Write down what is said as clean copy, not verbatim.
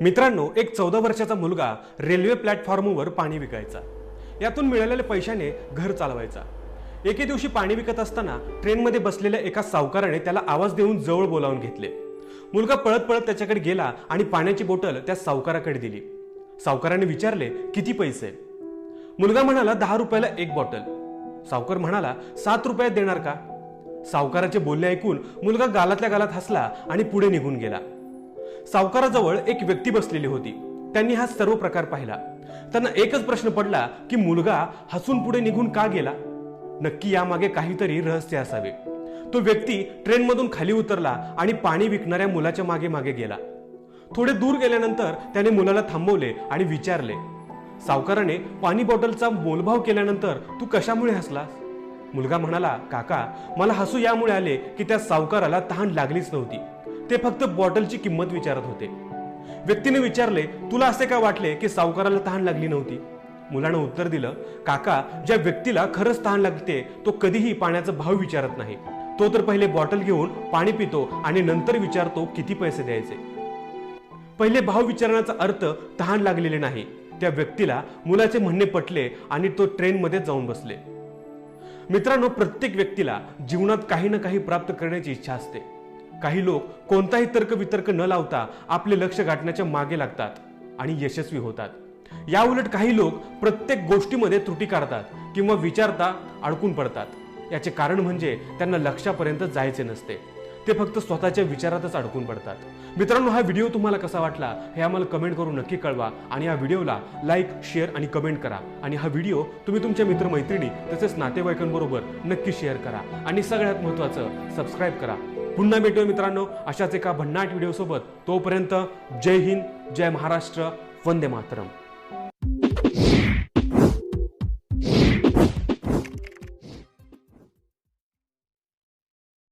मित्रांनो, एक 14 वर्षाचा मुलगा रेल्वे प्लॅटफॉर्मवर पाणी विकायचा. यातून मिळालेल्या पैशाने घर चालवायचा. एके दिवशी पाणी विकत असताना ट्रेनमध्ये बसलेल्या एका सावकाराने त्याला आवाज देऊन जवळ बोलावून घेतले. मुलगा पळत पळत त्याच्याकडे गेला आणि पाण्याची बॉटल त्या सावकाराकडे दिली. सावकाराने विचारले, किती पैसे? मुलगा म्हणाला, 10 रुपयाला एक बॉटल. सावकार म्हणाला, 7 रुपयात देणार का? सावकाराचे बोलणे ऐकून मुलगा गालातल्या गालात हसला आणि पुढे निघून गेला. सावकाराजवळ एक व्यक्ती बसलेली होती. त्यांनी हा सर्व प्रकार पाहिला. त्यांना एकच प्रश्न पडला की मुलगा हसून पुढे निघून का गेला. नक्की यामागे काहीतरी रहस्य असावे. तो व्यक्ती ट्रेनमधून खाली उतरला आणि पाणी विकणाऱ्या मुलाच्या मागे मागे गेला. थोडे दूर गेल्यानंतर त्याने मुलाला थांबवले आणि विचारले, सावकाराने पाणी बॉटलचा मोलभाव केल्यानंतर तू कशामुळे हसलास? मुलगा म्हणाला, काका, मला हसू यामुळे आले की त्या सावकाराला तहान लागलीच नव्हती. ते फक्त बॉटलची किंमत विचारत होते. व्यक्तीने विचारले, तुला असे का वाटले की सावकाराला तहान लागली नव्हती? मुलानं उत्तर दिलं, काका, ज्या व्यक्तीला खरंच तहान लागते तो कधीही पाण्याचा भाव विचारत नाही. तो तर पहिले बॉटल घेऊन पाणी पितो आणि नंतर विचारतो किती पैसे द्यायचे. पहिले भाव विचारण्याचा अर्थ तहान लागलेले नाही. त्या व्यक्तीला मुलाचे म्हणणे पटले आणि तो ट्रेनमध्ये जाऊन बसले. मित्रांनो, प्रत्येक व्यक्तीला जीवनात काही ना काही प्राप्त करण्याची इच्छा असते. काही लोक कोणताही तर्क वितर्क न लावता आपले लक्ष गाठण्याच्या मागे लागतात आणि यशस्वी होतात. याउलट काही लोक प्रत्येक गोष्टीमध्ये त्रुटी काढतात किंवा विचारता अडकून पडतात. याचे कारण म्हणजे त्यांना लक्ष्यापर्यंत जायचे नसते. ते फक्त स्वतःच्या विचारातच अडकून पडतात. मित्रांनो, हा व्हिडिओ तुम्हाला कसा वाटला हे आम्हाला कमेंट करून नक्की कळवा आणि या व्हिडिओला लाईक, शेअर आणि कमेंट करा. आणि हा व्हिडिओ तुम्ही तुमच्या मित्रमैत्रिणी तसेच नातेवाईकांबरोबर नक्की शेअर करा आणि सगळ्यात महत्त्वाचं सबस्क्राईब करा. पुन्हा भेटूया मित्रांनो अशाच एका भन्नाट व्हिडिओ सोबत. तोपर्यंत जय हिंद, जय महाराष्ट्र, वंदे मातरम.